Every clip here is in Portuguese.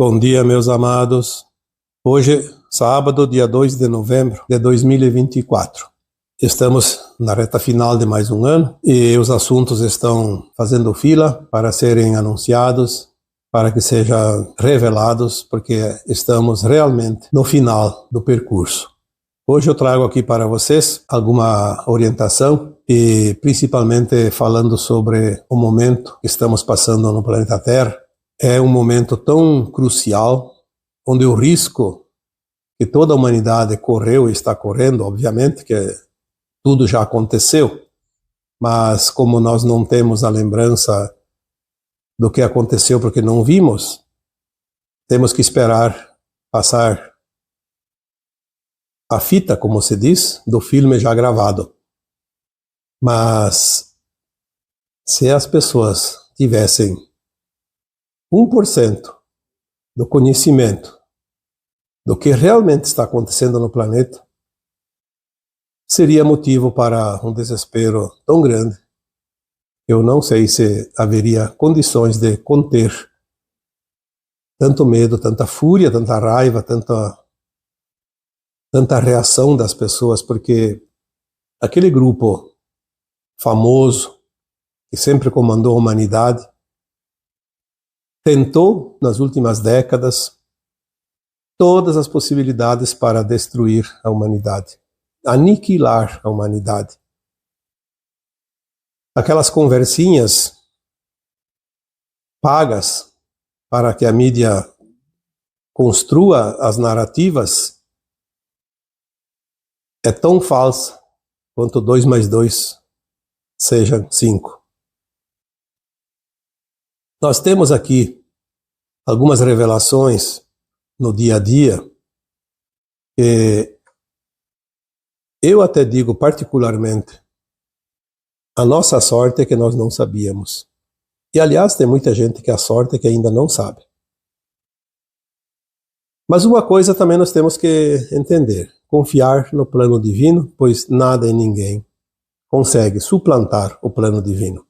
Bom dia, meus amados. Hoje, sábado, dia 2 de novembro de 2024. Estamos na reta final de mais um ano e os assuntos estão fazendo fila para serem anunciados, para que sejam revelados, porque estamos realmente no final do percurso. Hoje eu trago aqui para vocês alguma orientação e principalmente falando sobre o momento que estamos passando no planeta Terra. É um momento tão crucial, onde o risco que toda a humanidade correu e está correndo, obviamente que tudo já aconteceu, mas como nós não temos a lembrança do que aconteceu porque não vimos, temos que esperar passar a fita, como se diz, do filme já gravado. Mas se as pessoas tivessem 1% do conhecimento do que realmente está acontecendo no planeta, seria motivo para um desespero tão grande. Eu não sei se haveria condições de conter tanto medo, tanta fúria, tanta raiva, tanta reação das pessoas, porque aquele grupo famoso que sempre comandou a humanidade tentou, nas últimas décadas, todas as possibilidades para destruir a humanidade, aniquilar a humanidade. Aquelas conversinhas pagas para que a mídia construa as narrativas é tão falsa quanto 2 mais 2 sejam 5. Nós temos aqui algumas revelações no dia a dia que eu até digo particularmente, a nossa sorte é que nós não sabíamos. E aliás, tem muita gente que a sorte é que ainda não sabe. Mas uma coisa também nós temos que entender, confiar no plano divino, pois nada e ninguém consegue suplantar o plano divino.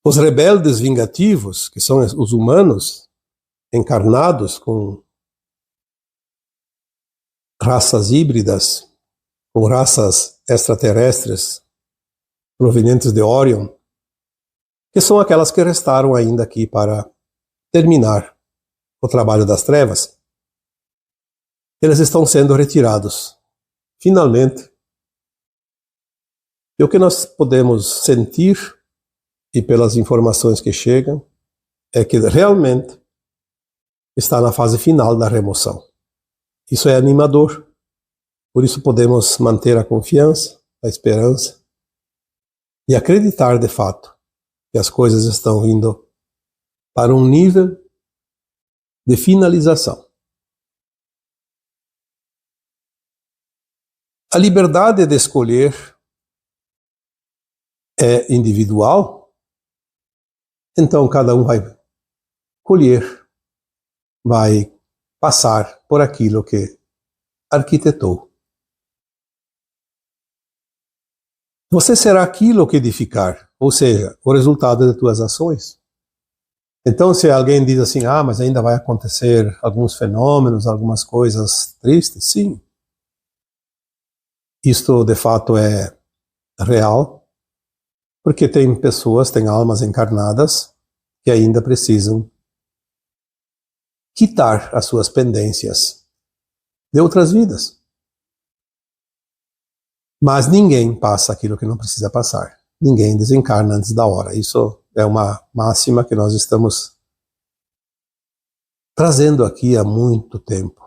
Os rebeldes vingativos, que são os humanos encarnados com raças híbridas, com raças extraterrestres provenientes de Orion, que são aquelas que restaram ainda aqui para terminar o trabalho das trevas, eles estão sendo retirados, finalmente. E o que nós podemos sentir, e pelas informações que chegam, é que realmente está na fase final da remoção. Isso é animador. Por isso podemos manter a confiança, a esperança e acreditar de fato que as coisas estão indo para um nível de finalização. A liberdade de escolher é individual. Então cada um vai colher, vai passar por aquilo que arquitetou. Você será aquilo que edificar, ou seja, o resultado de tuas ações. Então se alguém diz assim, mas ainda vai acontecer alguns fenômenos, algumas coisas tristes, sim. Isto de fato é real. Porque tem pessoas, tem almas encarnadas que ainda precisam quitar as suas pendências de outras vidas. Mas ninguém passa aquilo que não precisa passar. Ninguém desencarna antes da hora. Isso é uma máxima que nós estamos trazendo aqui há muito tempo.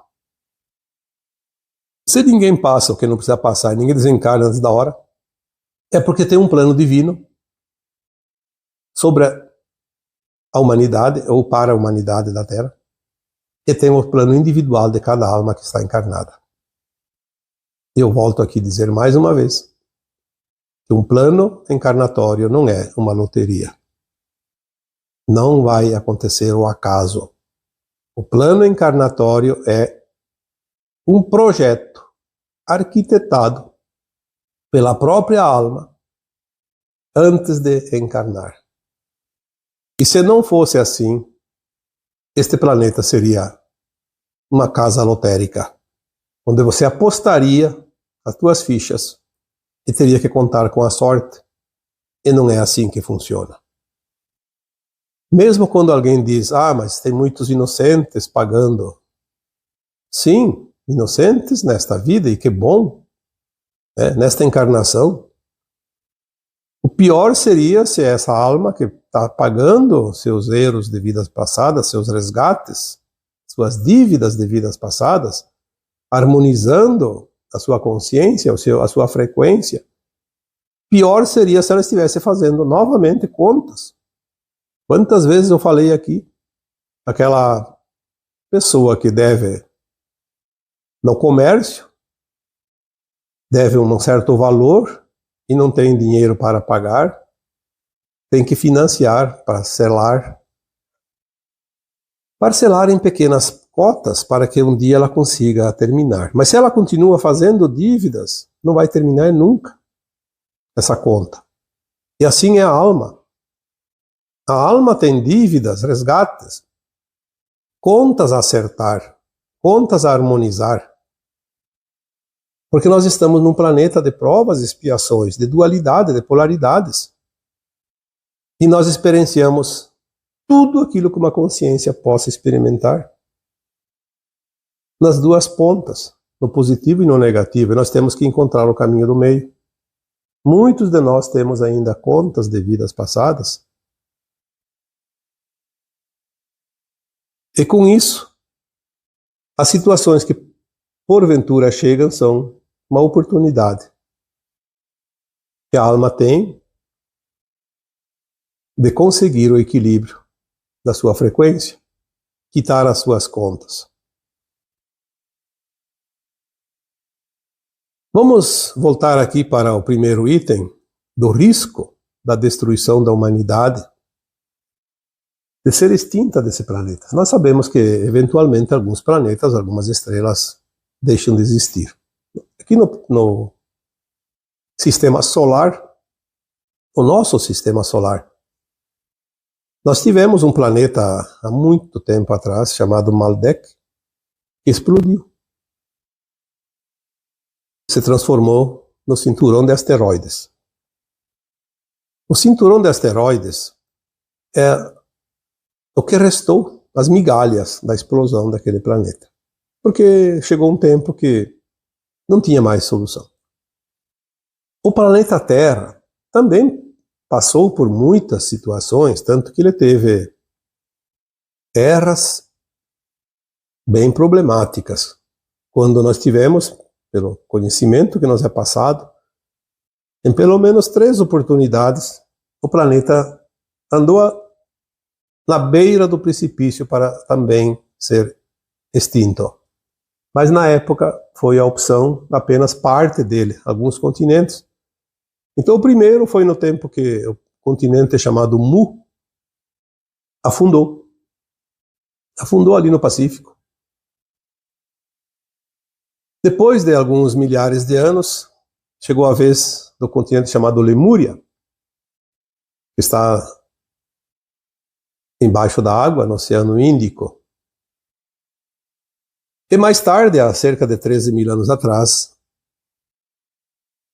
Se ninguém passa o que não precisa passar, ninguém desencarna antes da hora, é porque tem um plano divino sobre a humanidade, ou para a humanidade da Terra, e tem o plano individual de cada alma que está encarnada. Eu volto aqui a dizer mais uma vez, que um plano encarnatório não é uma loteria. Não vai acontecer o acaso. O plano encarnatório é um projeto arquitetado pela própria alma antes de encarnar. E se não fosse assim, este planeta seria uma casa lotérica, onde você apostaria as suas fichas e teria que contar com a sorte. E não é assim que funciona. Mesmo quando alguém diz, mas tem muitos inocentes pagando. Sim, inocentes nesta vida, e que bom, né? Nesta encarnação. O pior seria se essa alma que está pagando seus erros de vidas passadas, seus resgates, suas dívidas de vidas passadas, harmonizando a sua consciência, a sua frequência. Pior seria se ela estivesse fazendo novamente contas. Quantas vezes eu falei aqui, aquela pessoa que deve no comércio, deve um certo valor e não tem dinheiro para pagar, tem que financiar, parcelar em pequenas cotas para que um dia ela consiga terminar. Mas se ela continua fazendo dívidas, não vai terminar nunca essa conta. E assim é a alma. A alma tem dívidas, resgates, contas a acertar, contas a harmonizar. Porque nós estamos num planeta de provas e expiações, de dualidade, de polaridades. E nós experienciamos tudo aquilo que uma consciência possa experimentar. Nas duas pontas, no positivo e no negativo. E nós temos que encontrar o caminho do meio. Muitos de nós temos ainda contas de vidas passadas. E com isso, as situações que porventura chegam são uma oportunidade que a alma tem de conseguir o equilíbrio da sua frequência, quitar as suas contas. Vamos voltar aqui para o primeiro item do risco da destruição da humanidade, de ser extinta desse planeta. Nós sabemos que, eventualmente, alguns planetas, algumas estrelas deixam de existir. Aqui no sistema solar, o nosso sistema solar, nós tivemos um planeta há muito tempo atrás, chamado Maldek, que explodiu. Se transformou no cinturão de asteroides. O cinturão de asteroides é o que restou, as migalhas da explosão daquele planeta. Porque chegou um tempo que não tinha mais solução. O planeta Terra também passou por muitas situações, tanto que ele teve eras bem problemáticas. Quando nós tivemos, pelo conhecimento que nos é passado, em pelo menos 3 oportunidades, o planeta andou na beira do precipício para também ser extinto. Mas na época foi a opção apenas parte dele, alguns continentes. Então o primeiro foi no tempo que o continente chamado Mu afundou. Afundou ali no Pacífico. Depois de alguns milhares de anos, chegou a vez do continente chamado Lemúria, que está embaixo da água, no Oceano Índico. E mais tarde, há cerca de 13 mil anos atrás,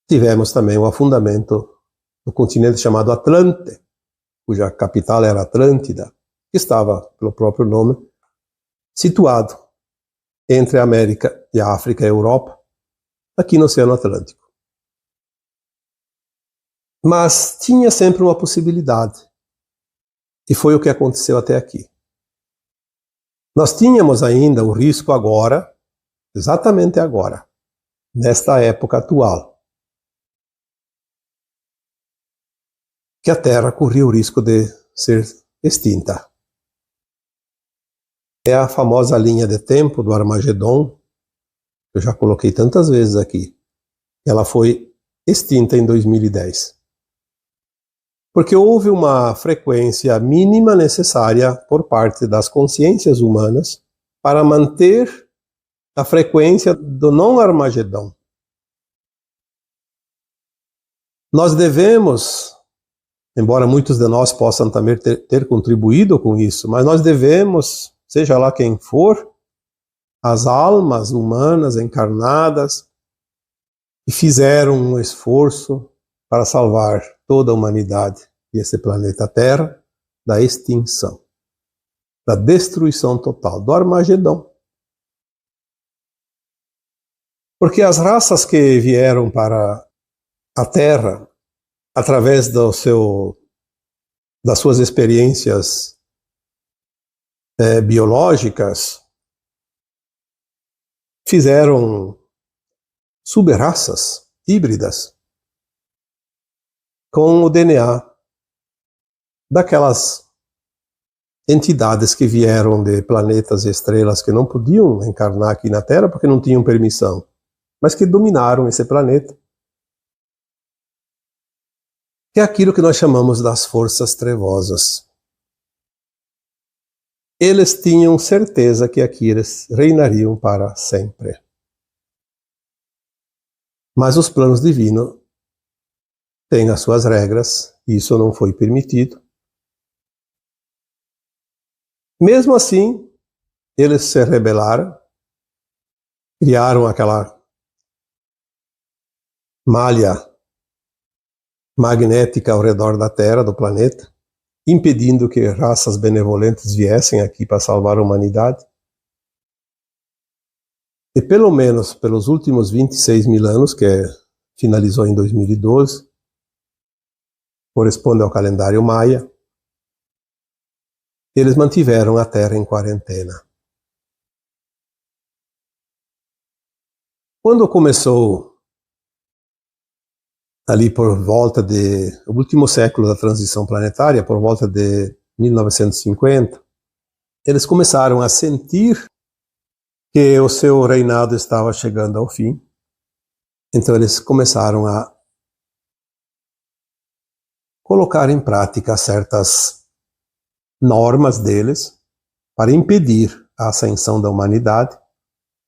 tivemos também o afundamento do continente chamado Atlante, cuja capital era Atlântida, que estava, pelo próprio nome, situado entre a América e a África e a Europa, aqui no Oceano Atlântico. Mas tinha sempre uma possibilidade, e foi o que aconteceu até aqui. Nós tínhamos ainda o risco agora, exatamente agora, nesta época atual, que a Terra corria o risco de ser extinta. É a famosa linha de tempo do Armagedon, que eu já coloquei tantas vezes aqui. Ela foi extinta em 2010. Porque houve uma frequência mínima necessária por parte das consciências humanas para manter a frequência do não-Armagedon. Nós devemos embora muitos de nós possam também ter contribuído com isso, mas nós devemos, seja lá quem for, as almas humanas encarnadas que fizeram um esforço para salvar toda a humanidade e esse planeta Terra da extinção, da destruição total, do Armagedon. Porque as raças que vieram para a Terra, através das suas experiências biológicas, fizeram subraças híbridas com o DNA daquelas entidades que vieram de planetas e estrelas que não podiam encarnar aqui na Terra porque não tinham permissão, mas que dominaram esse planeta. Que é aquilo que nós chamamos das forças trevosas. Eles tinham certeza que aqui eles reinariam para sempre. Mas os planos divinos têm as suas regras, e isso não foi permitido. Mesmo assim, eles se rebelaram, criaram aquela malha magnética ao redor da Terra, do planeta, impedindo que raças benevolentes viessem aqui para salvar a humanidade. E pelo menos pelos últimos 26 mil anos, que finalizou em 2012, corresponde ao calendário maia, eles mantiveram a Terra em quarentena. Quando começou ali por volta o último século da transição planetária, por volta de 1950, eles começaram a sentir que o seu reinado estava chegando ao fim. Então eles começaram a colocar em prática certas normas deles para impedir a ascensão da humanidade.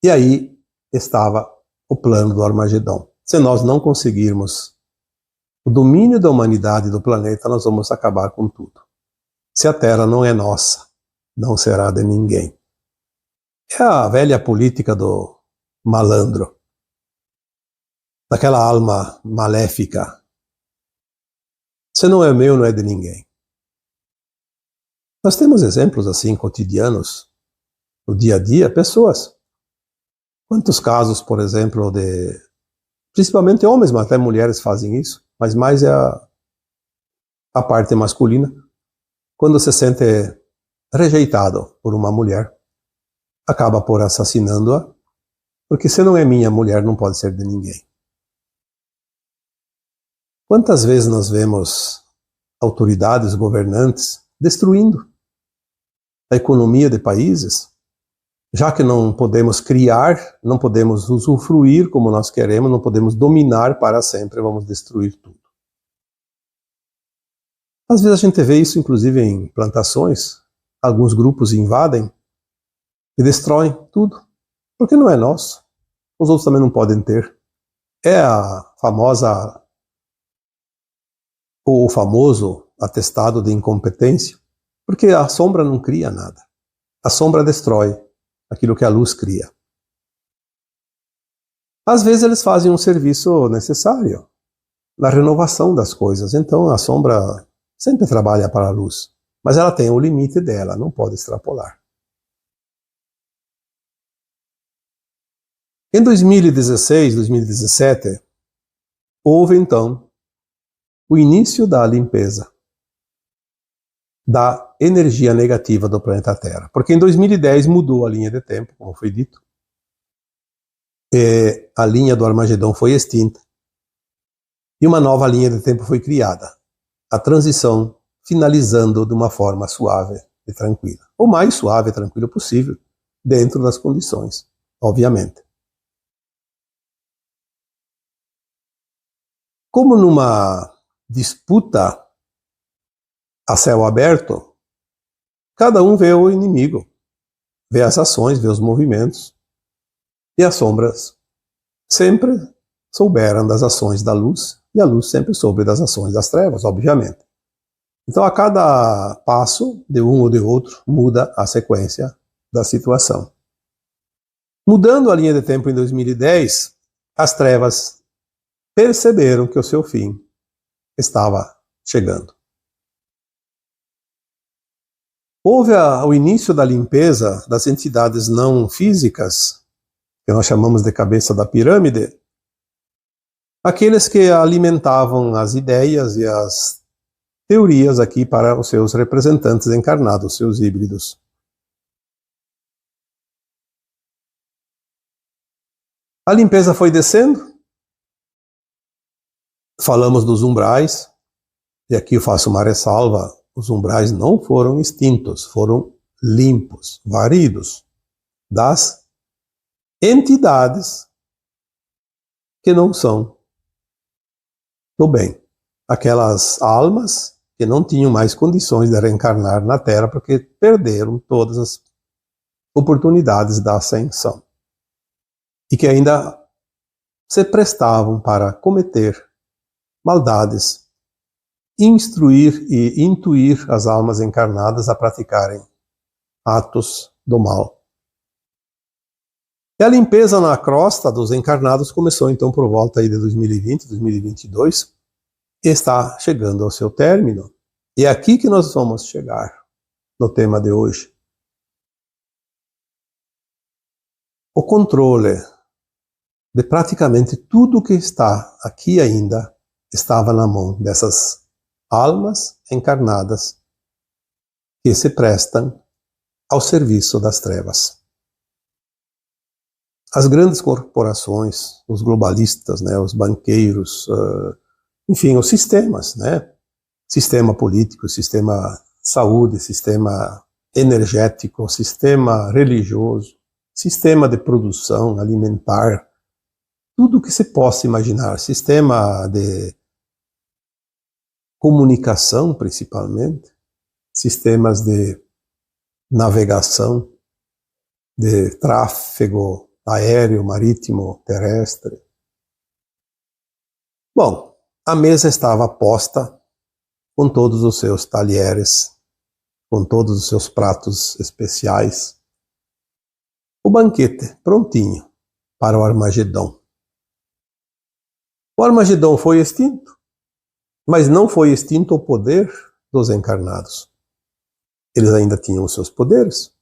E aí estava o plano do Armagedon. Se nós não conseguirmos o domínio da humanidade e do planeta, nós vamos acabar com tudo. Se a Terra não é nossa, não será de ninguém. É a velha política do malandro, daquela alma maléfica. Se não é meu, não é de ninguém. Nós temos exemplos assim cotidianos, no dia a dia, pessoas. Quantos casos, por exemplo, principalmente homens, mas até mulheres fazem isso, mas mais é a parte masculina, quando se sente rejeitado por uma mulher, acaba por assassinando-a, porque se não é minha mulher, não pode ser de ninguém. Quantas vezes nós vemos autoridades, governantes, destruindo a economia de países, já que não podemos criar, não podemos usufruir como nós queremos, não podemos dominar para sempre, vamos destruir tudo. Às vezes a gente vê isso inclusive em plantações, alguns grupos invadem e destroem tudo, porque não é nosso. Os outros também não podem ter. É a famosa, ou o famoso atestado de incompetência, porque a sombra não cria nada. A sombra destrói aquilo que a luz cria. Às vezes eles fazem um serviço necessário na renovação das coisas, então a sombra sempre trabalha para a luz, mas ela tem o limite dela, não pode extrapolar. Em 2016, 2017, houve então o início da limpeza da energia negativa do planeta Terra. Porque em 2010 mudou a linha de tempo, como foi dito. A linha do Armagedon foi extinta. E uma nova linha de tempo foi criada. A transição finalizando de uma forma suave e tranquila. O mais suave e tranquilo possível, dentro das condições, obviamente. Como numa disputa a céu aberto, cada um vê o inimigo, vê as ações, vê os movimentos, e as sombras sempre souberam das ações da luz, e a luz sempre soube das ações das trevas, obviamente. Então, a cada passo de um ou de outro, muda a sequência da situação. Mudando a linha de tempo em 2010, as trevas perceberam que o seu fim estava chegando. Houve o início da limpeza das entidades não físicas, que nós chamamos de cabeça da pirâmide, aqueles que alimentavam as ideias e as teorias aqui para os seus representantes encarnados, seus híbridos. A limpeza foi descendo, falamos dos umbrais, e aqui eu faço uma ressalva, os umbrais não foram extintos, foram limpos, varridos das entidades que não são do bem. Aquelas almas que não tinham mais condições de reencarnar na Terra porque perderam todas as oportunidades da ascensão. E que ainda se prestavam para cometer maldades, instruir e intuir as almas encarnadas a praticarem atos do mal. E a limpeza na crosta dos encarnados começou então por volta aí de 2020, 2022, e está chegando ao seu término. E é aqui que nós vamos chegar no tema de hoje. O controle de praticamente tudo que está aqui ainda estava na mão dessas almas encarnadas que se prestam ao serviço das trevas. As grandes corporações, os globalistas, né, os banqueiros, enfim, os sistemas, né, sistema político, sistema saúde, sistema energético, sistema religioso, sistema de produção alimentar, tudo que se possa imaginar, sistema de comunicação principalmente, sistemas de navegação, de tráfego aéreo, marítimo, terrestre. Bom, a mesa estava posta com todos os seus talheres, com todos os seus pratos especiais. O banquete prontinho para o Armagedon. O Armagedon foi extinto, mas não foi extinto o poder dos encarnados. Eles ainda tinham os seus poderes,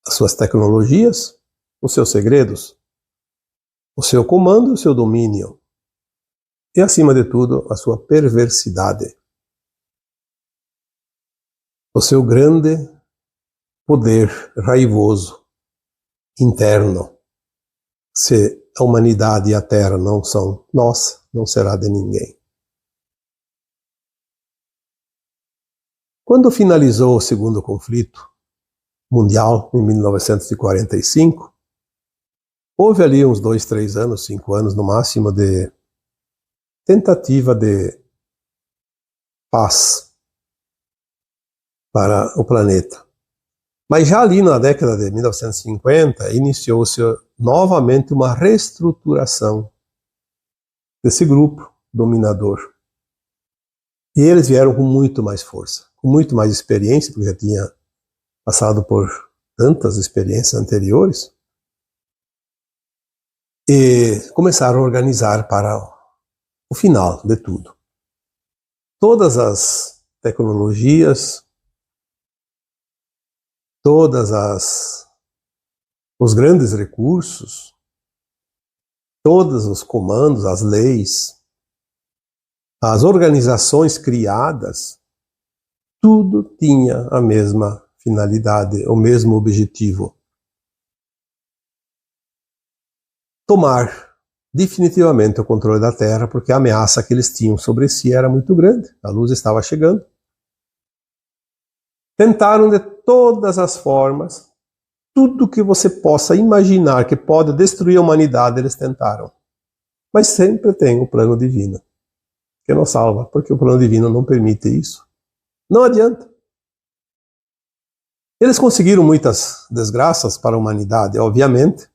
as suas tecnologias, os seus segredos, o seu comando e o seu domínio. E, acima de tudo, a sua perversidade. O seu grande poder raivoso, interno. Se a humanidade e a Terra não são nossa, não será de ninguém. Quando finalizou o segundo conflito mundial, em 1945, houve ali uns 2, 3 anos, 5 anos no máximo de tentativa de paz para o planeta. Mas já ali na década de 1950, iniciou-se novamente uma reestruturação desse grupo dominador. E eles vieram com muito mais força, com muito mais experiência, porque já tinha passado por tantas experiências anteriores, e começaram a organizar para o final de tudo. Todas as tecnologias, os grandes recursos, todos os comandos, as leis, as organizações criadas, tudo tinha a mesma finalidade, o mesmo objetivo. Tomar definitivamente o controle da Terra, porque a ameaça que eles tinham sobre si era muito grande, a luz estava chegando. Tentaram de todas as formas, tudo que você possa imaginar que pode destruir a humanidade, eles tentaram. Mas sempre tem o plano divino, que não salva, porque o plano divino não permite isso. Não adianta. Eles conseguiram muitas desgraças para a humanidade, obviamente.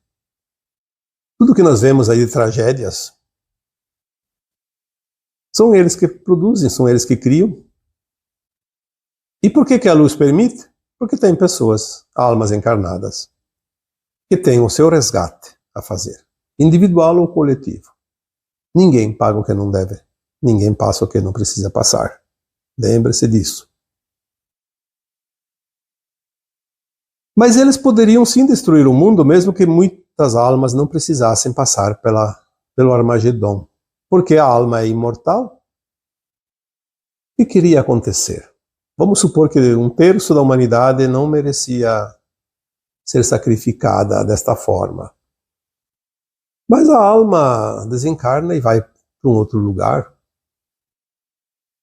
Tudo que nós vemos aí de tragédias, são eles que produzem, são eles que criam. E por que a luz permite? Porque tem pessoas, almas encarnadas, que têm o seu resgate a fazer, individual ou coletivo. Ninguém paga o que não deve, ninguém passa o que não precisa passar. Lembre-se disso. Mas eles poderiam sim destruir o mundo, mesmo que muitas almas não precisassem passar pelo Armagedon. Porque a alma é imortal. O que iria acontecer? Vamos supor que 1/3 da humanidade não merecia ser sacrificada desta forma. Mas a alma desencarna e vai para um outro lugar.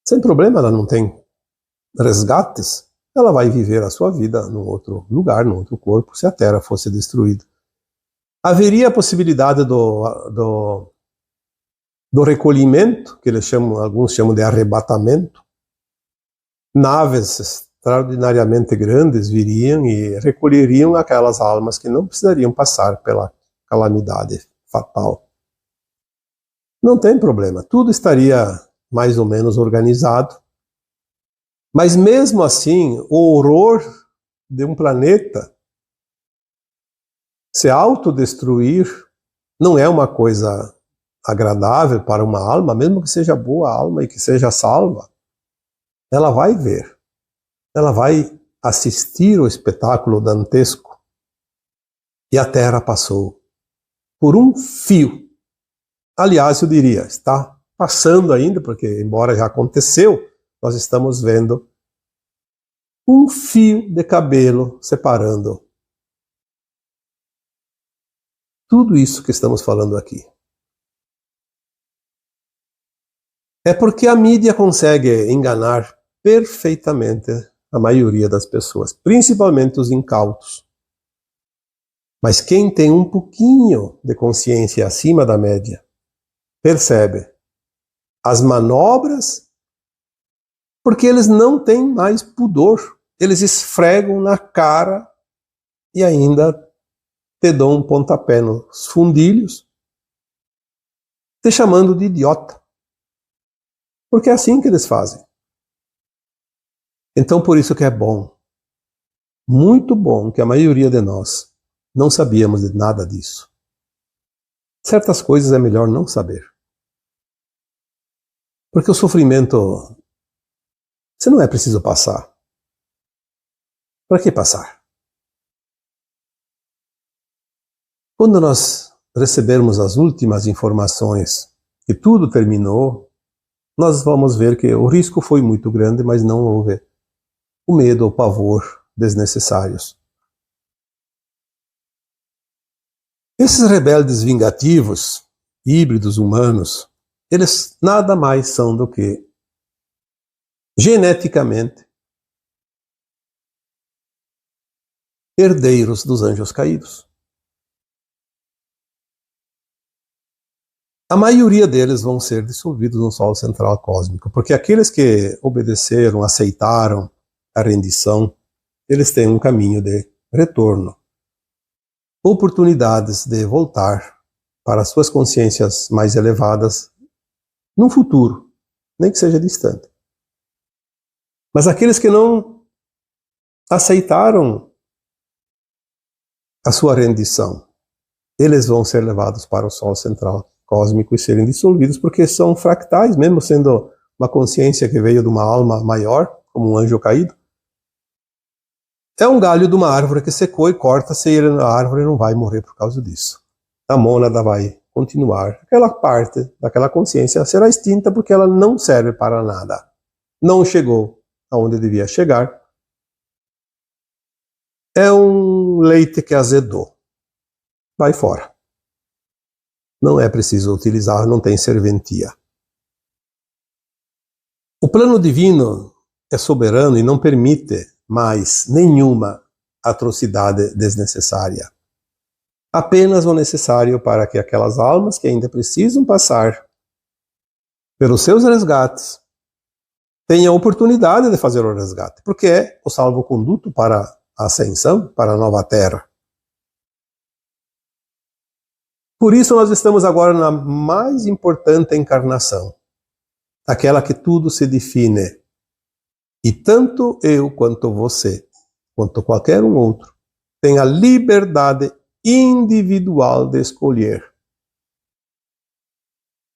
Sem problema, ela não tem resgates. Ela vai viver a sua vida num outro lugar, num outro corpo, se a Terra fosse destruída. Haveria a possibilidade do recolhimento, que alguns chamam de arrebatamento. Naves extraordinariamente grandes viriam e recolheriam aquelas almas que não precisariam passar pela calamidade fatal. Não tem problema, tudo estaria mais ou menos organizado. Mas mesmo assim, o horror de um planeta se autodestruir não é uma coisa agradável para uma alma, mesmo que seja boa alma e que seja salva. Ela vai ver, ela vai assistir o espetáculo dantesco. E a Terra passou por um fio. Aliás, eu diria, está passando ainda, porque embora já aconteceu, nós estamos vendo um fio de cabelo separando tudo isso que estamos falando aqui. É porque a mídia consegue enganar perfeitamente a maioria das pessoas, principalmente os incautos. Mas quem tem um pouquinho de consciência acima da média, percebe as manobras, porque eles não têm mais pudor. Eles esfregam na cara e ainda te dão um pontapé nos fundilhos, te chamando de idiota. Porque é assim que eles fazem. Então por isso que é bom, muito bom, que a maioria de nós não sabíamos de nada disso. Certas coisas é melhor não saber. Porque o sofrimento, você não é preciso passar. Para que passar? Quando nós recebermos as últimas informações que tudo terminou, nós vamos ver que o risco foi muito grande, mas não houve o medo ou pavor desnecessários. Esses rebeldes vingativos, híbridos humanos, eles nada mais são do que geneticamente herdeiros dos anjos caídos. A maioria deles vão ser dissolvidos no Sol Central Cósmico, porque aqueles que obedeceram, aceitaram a rendição, eles têm um caminho de retorno, oportunidades de voltar para suas consciências mais elevadas num futuro, nem que seja distante. Mas aqueles que não aceitaram a sua rendição, eles vão ser levados para o Sol Central Cósmico e serem dissolvidos, porque são fractais, mesmo sendo uma consciência que veio de uma alma maior, como um anjo caído. É um galho de uma árvore que secou e corta-se, e a árvore não vai morrer por causa disso. A mônada vai continuar. Aquela parte daquela consciência será extinta porque ela não serve para nada. Não chegou aonde devia chegar. É um leite que azedou. Vai fora. Não é preciso utilizar, não tem serventia. O plano divino é soberano e não permite mais nenhuma atrocidade desnecessária. Apenas o necessário para que aquelas almas que ainda precisam passar pelos seus resgates tenham a oportunidade de fazer o resgate, porque é o salvo-conduto para a ascensão, para a nova terra. Por isso nós estamos agora na mais importante encarnação, aquela que tudo se define E tanto eu quanto você, quanto qualquer um outro, tem a liberdade individual de escolher.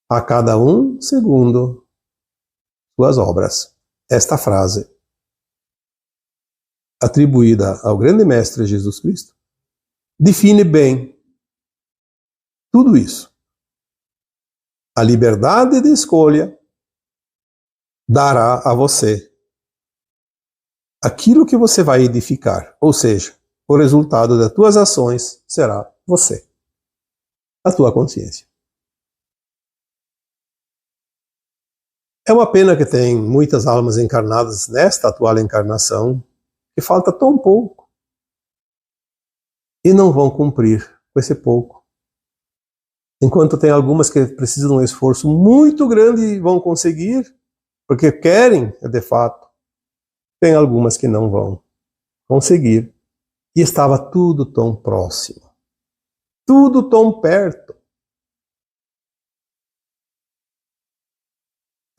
A cada um segundo suas obras. Esta frase, atribuída ao grande mestre Jesus Cristo, define bem tudo isso. A liberdade de escolha dará a você aquilo que você vai edificar, ou seja, o resultado das tuas ações será você, a tua consciência. É uma pena que tem muitas almas encarnadas nesta atual encarnação que falta tão pouco e não vão cumprir com esse pouco. Enquanto tem algumas que precisam de um esforço muito grande e vão conseguir, porque querem, de fato. Tem algumas que não vão conseguir. E estava tudo tão próximo. Tudo tão perto.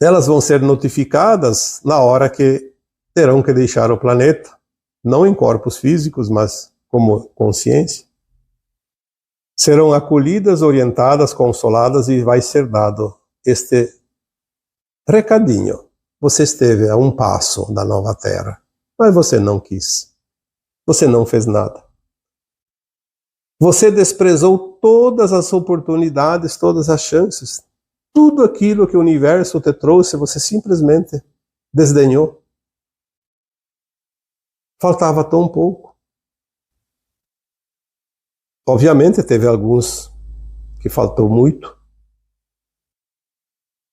Elas vão ser notificadas na hora que terão que deixar o planeta, não em corpos físicos, mas como consciência. Serão acolhidas, orientadas, consoladas e vai ser dado este recadinho. Você esteve a um passo da nova Terra, mas você não quis. Você não fez nada. Você desprezou todas as oportunidades, todas as chances. Tudo aquilo que o universo te trouxe, você simplesmente desdenhou. Faltava tão pouco. Obviamente teve alguns que faltou muito.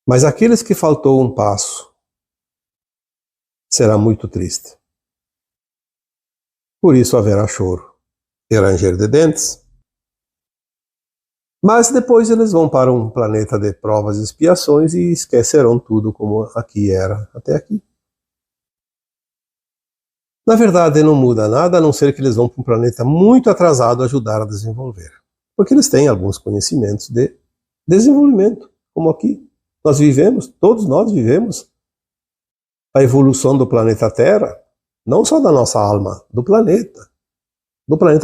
Mas aqueles que faltou um passo, será muito triste. Por isso haverá choro e ranger de dentes. Mas depois eles vão para um planeta de provas e expiações e esquecerão tudo como aqui era até aqui. Na verdade, não muda nada, a não ser que eles vão para um planeta muito atrasado ajudar a desenvolver. Porque eles têm alguns conhecimentos de desenvolvimento, como aqui. Nós vivemos, todos nós vivemos a evolução do planeta Terra, não só da nossa alma, do planeta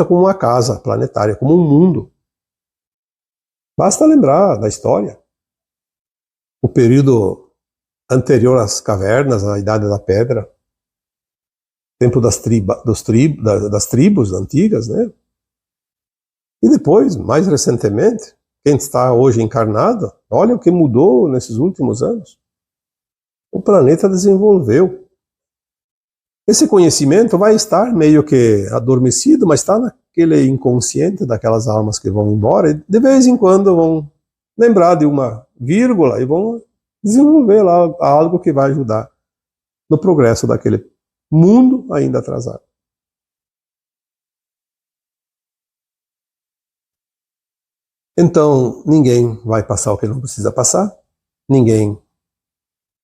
como uma casa planetária, como um mundo. Basta lembrar da história. O período anterior às cavernas, a Idade da Pedra, tempo das tribos antigas, né? E depois, mais recentemente, quem está hoje encarnado, olha o que mudou nesses últimos anos. O planeta desenvolveu. Esse conhecimento vai estar meio que adormecido, mas está naquele inconsciente daquelas almas que vão embora e de vez em quando vão lembrar de uma vírgula e vão desenvolver lá algo que vai ajudar no progresso daquele mundo ainda atrasado. Então, ninguém vai passar o que não precisa passar, ninguém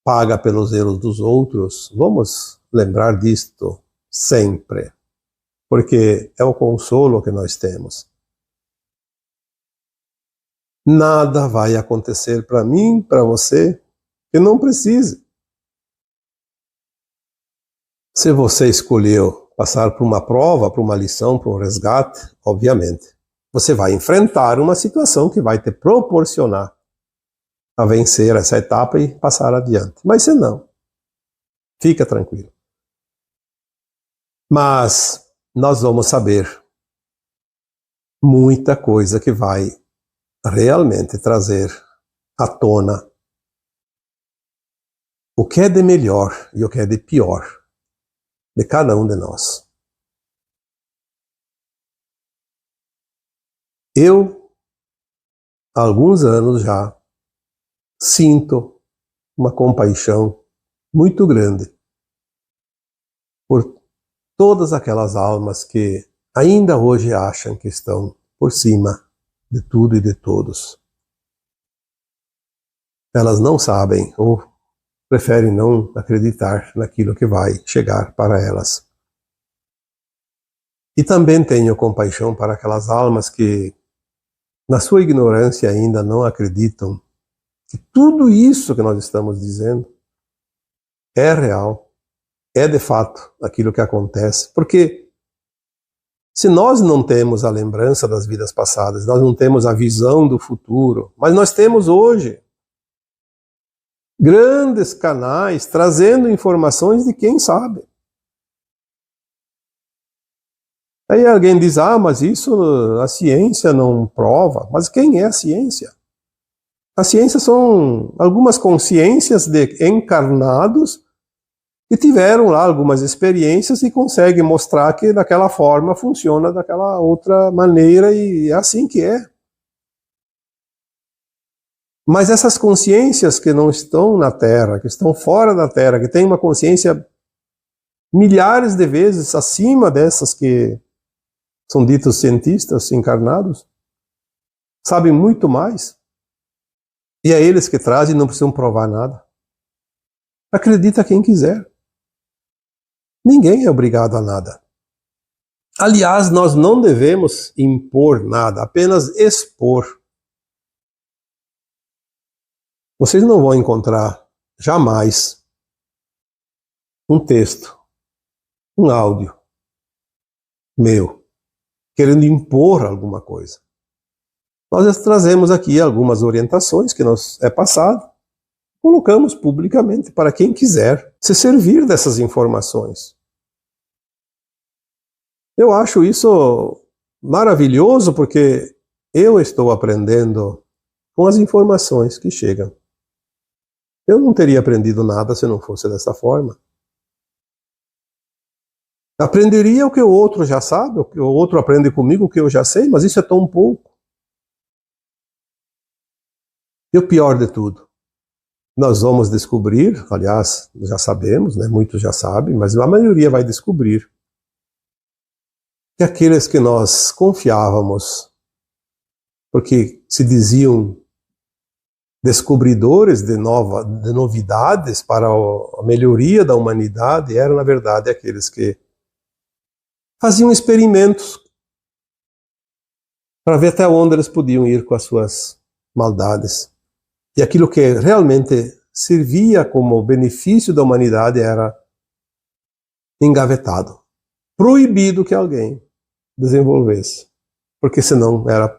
paga pelos erros dos outros. Vamos lembrar disto sempre, porque é o consolo que nós temos. Nada vai acontecer para mim, para você, que não precise. Se você escolheu passar por uma prova, por uma lição, por um resgate, obviamente, você vai enfrentar uma situação que vai te proporcionar a vencer essa etapa e passar adiante. Mas se não, fica tranquilo. Mas nós vamos saber muita coisa que vai realmente trazer à tona o que é de melhor e o que é de pior de cada um de nós. Eu, há alguns anos já, sinto uma compaixão muito grande por todas aquelas almas que ainda hoje acham que estão por cima de tudo e de todos. Elas não sabem ou preferem não acreditar naquilo que vai chegar para elas. E também tenho compaixão para aquelas almas que, na sua ignorância, ainda não acreditam que tudo isso que nós estamos dizendo é real. é de fato aquilo que acontece. Porque se nós não temos a lembrança das vidas passadas, nós não temos a visão do futuro, mas nós temos hoje grandes canais trazendo informações de quem sabe. Aí alguém diz, mas isso a ciência não prova. Mas quem é a ciência? A ciência são algumas consciências de encarnados que tiveram lá algumas experiências e conseguem mostrar que daquela forma funciona daquela outra maneira e é assim que é. Mas essas consciências que não estão na Terra, que estão fora da Terra, que têm uma consciência milhares de vezes acima dessas que são ditos cientistas encarnados, sabem muito mais. E é eles que trazem e não precisam provar nada. Acredita quem quiser. Ninguém é obrigado a nada. Aliás, nós não devemos impor nada, apenas expor. Vocês não vão encontrar jamais um texto, um áudio meu, querendo impor alguma coisa. Nós trazemos aqui algumas orientações que nos é passado, colocamos publicamente para quem quiser se servir dessas informações. Eu acho isso maravilhoso porque eu estou aprendendo com as informações que chegam. Eu não teria aprendido nada se não fosse dessa forma. Aprenderia o que o outro já sabe, o que o outro aprende comigo, o que eu já sei, mas isso é tão pouco. E o pior de tudo, nós vamos descobrir, aliás, já sabemos, né, muitos já sabem, mas a maioria vai descobrir que aqueles que nós confiávamos, porque se diziam descobridores de novidades para a melhoria da humanidade, eram, na verdade, aqueles que faziam experimentos para ver até onde eles podiam ir com as suas maldades. E aquilo que realmente servia como benefício da humanidade era engavetado. Proibido que alguém desenvolvesse, porque senão era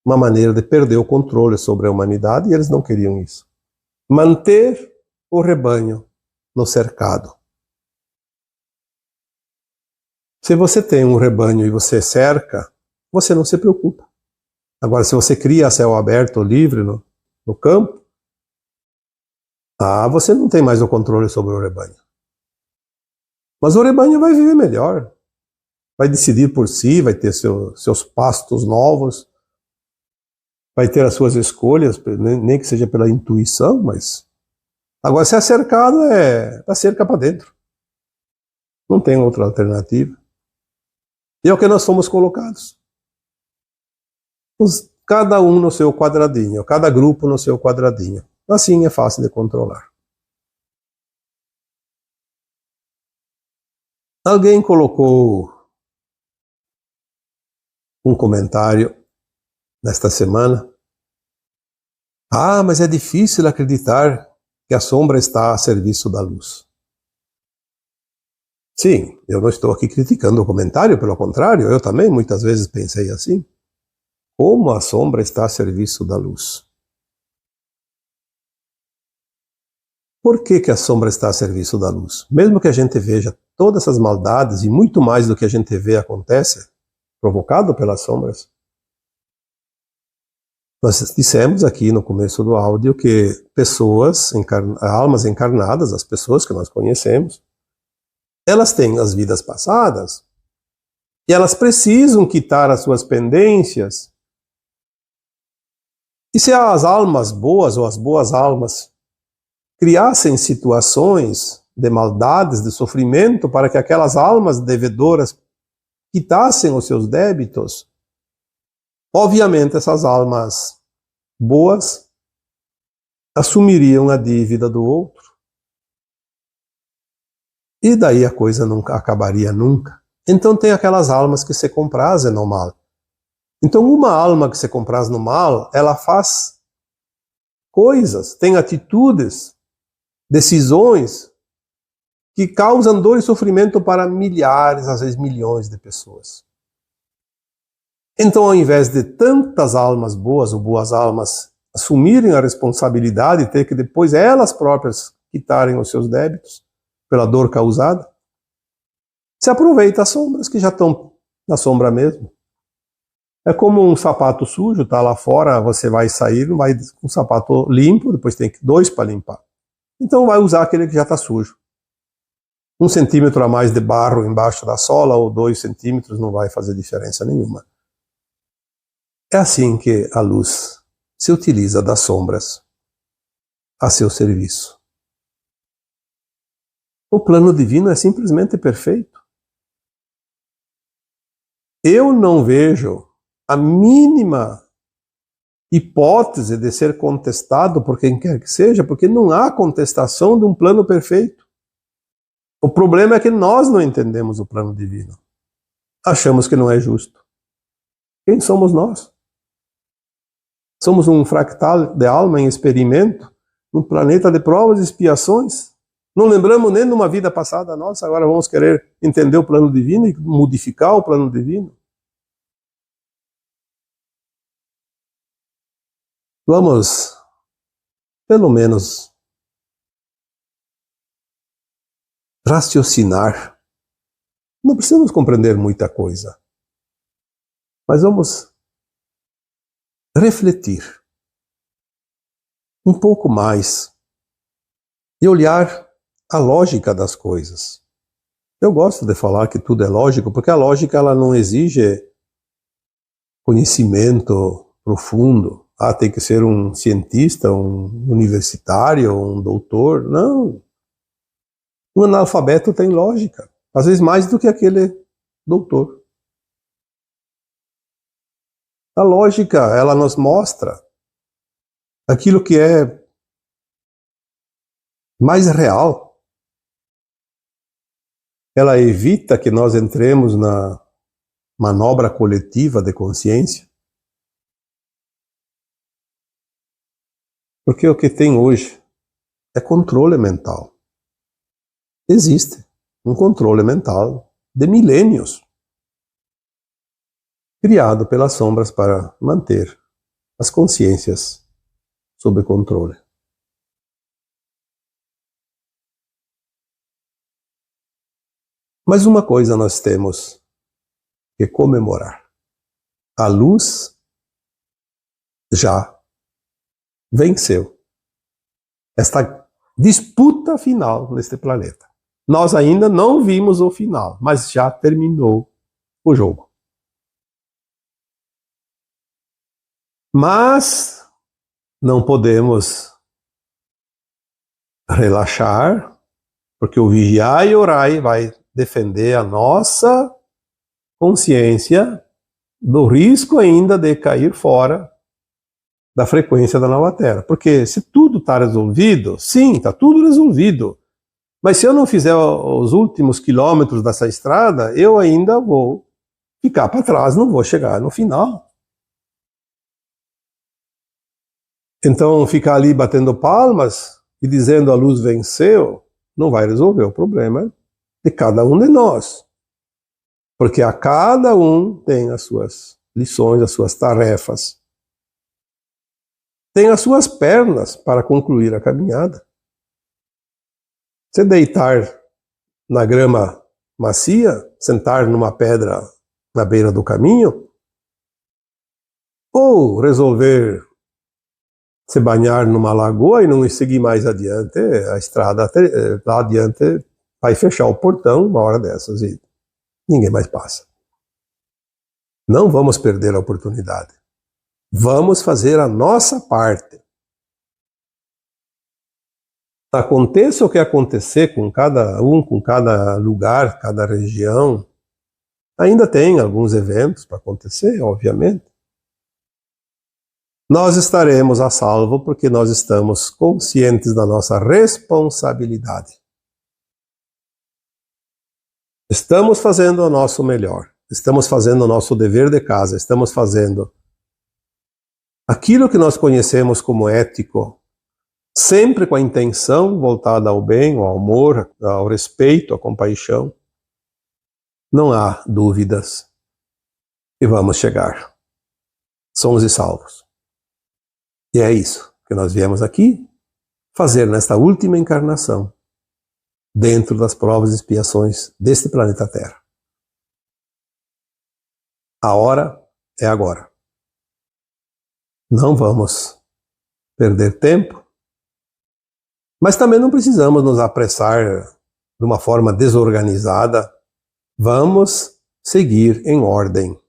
uma maneira de perder o controle sobre a humanidade e eles não queriam isso. Manter o rebanho no cercado. Se você tem um rebanho e você cerca, você não se preocupa. Agora, se você cria a céu aberto, livre no campo, você não tem mais o controle sobre o rebanho. Mas o rebanho vai viver melhor. Vai decidir por si, vai ter seus pastos novos, vai ter as suas escolhas, nem que seja pela intuição, mas... Agora, se é cercado, da cerca para dentro. Não tem outra alternativa. E é o que nós fomos colocados. Cada um no seu quadradinho, cada grupo no seu quadradinho. Assim é fácil de controlar. Alguém colocou um comentário nesta semana. Mas é difícil acreditar que a sombra está a serviço da luz. Sim, eu não estou aqui criticando o comentário, pelo contrário, eu também muitas vezes pensei assim. Como a sombra está a serviço da luz? Por que a sombra está a serviço da luz? Mesmo que a gente veja todas essas maldades e muito mais do que a gente vê acontece, provocado pelas sombras. Nós dissemos aqui no começo do áudio que pessoas, almas encarnadas, as pessoas que nós conhecemos, elas têm as vidas passadas e elas precisam quitar as suas pendências. E se as almas boas ou as boas almas criassem situações de maldades, de sofrimento, para que aquelas almas devedoras quitassem os seus débitos, obviamente essas almas boas assumiriam a dívida do outro. E daí a coisa nunca acabaria nunca. Então tem aquelas almas que se comprazem no mal. Então uma alma que se compraz no mal, ela faz coisas, tem atitudes, decisões que causam dor e sofrimento para milhares, às vezes milhões de pessoas. Então, ao invés de tantas almas boas ou boas almas assumirem a responsabilidade e ter que depois elas próprias quitarem os seus débitos pela dor causada, se aproveita as sombras que já estão na sombra mesmo. É como um sapato sujo, tá lá fora, você vai sair, não vai com um sapato limpo, depois tem dois para limpar. Então vai usar aquele que já está sujo. 1 centímetro a mais de barro embaixo da sola ou 2 centímetros não vai fazer diferença nenhuma. É assim que a luz se utiliza das sombras a seu serviço. O plano divino é simplesmente perfeito. Eu não vejo a mínima hipótese de ser contestado por quem quer que seja, porque não há contestação de um plano perfeito. O problema é que nós não entendemos o plano divino. Achamos que não é justo. Quem somos nós? Somos um fractal de alma em experimento, um planeta de provas e expiações. Não lembramos nem de uma vida passada nossa, agora vamos querer entender o plano divino e modificar o plano divino. Vamos, pelo menos, raciocinar. Não precisamos compreender muita coisa, mas vamos refletir um pouco mais e olhar a lógica das coisas. Eu gosto de falar que tudo é lógico, porque a lógica ela não exige conhecimento profundo. Tem que ser um cientista, um universitário, um doutor. Não. Um analfabeto tem lógica, às vezes mais do que aquele doutor. A lógica, ela nos mostra aquilo que é mais real. Ela evita que nós entremos na manobra coletiva de consciência. Porque o que tem hoje é controle mental. Existe um controle mental de milênios, criado pelas sombras para manter as consciências sob controle. Mas uma coisa nós temos que comemorar. A luz já venceu esta disputa final neste planeta. Nós ainda não vimos o final, mas já terminou o jogo. Mas não podemos relaxar, porque o vigiai e orai vai defender a nossa consciência do risco ainda de cair fora da frequência da nova Terra. Porque se tudo está resolvido, sim, está tudo resolvido. Mas se eu não fizer os últimos quilômetros dessa estrada, eu ainda vou ficar para trás, não vou chegar no final. Então, ficar ali batendo palmas e dizendo a luz venceu, não vai resolver o problema de cada um de nós. Porque a cada um tem as suas lições, as suas tarefas. Tem as suas pernas para concluir a caminhada. Você deitar na grama macia, sentar numa pedra na beira do caminho, ou resolver se banhar numa lagoa e não seguir mais adiante, a estrada lá adiante vai fechar o portão uma hora dessas e ninguém mais passa. Não vamos perder a oportunidade. Vamos fazer a nossa parte. Aconteça o que acontecer com cada um, com cada lugar, cada região, ainda tem alguns eventos para acontecer, obviamente. Nós estaremos a salvo porque nós estamos conscientes da nossa responsabilidade. Estamos fazendo o nosso melhor, estamos fazendo o nosso dever de casa, estamos fazendo aquilo que nós conhecemos como ético, sempre com a intenção voltada ao bem, ao amor, ao respeito, à compaixão. Não há dúvidas e vamos chegar. Somos e salvos. E é isso que nós viemos aqui fazer nesta última encarnação, dentro das provas e expiações deste planeta Terra. A hora é agora. Não vamos perder tempo, mas também não precisamos nos apressar de uma forma desorganizada. Vamos seguir em ordem,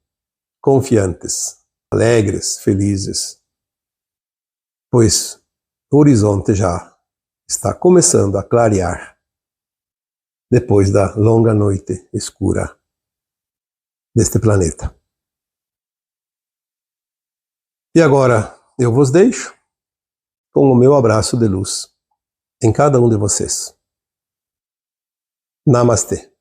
confiantes, alegres, felizes, pois o horizonte já está começando a clarear depois da longa noite escura deste planeta. E agora eu vos deixo com o meu abraço de luz em cada um de vocês. Namastê.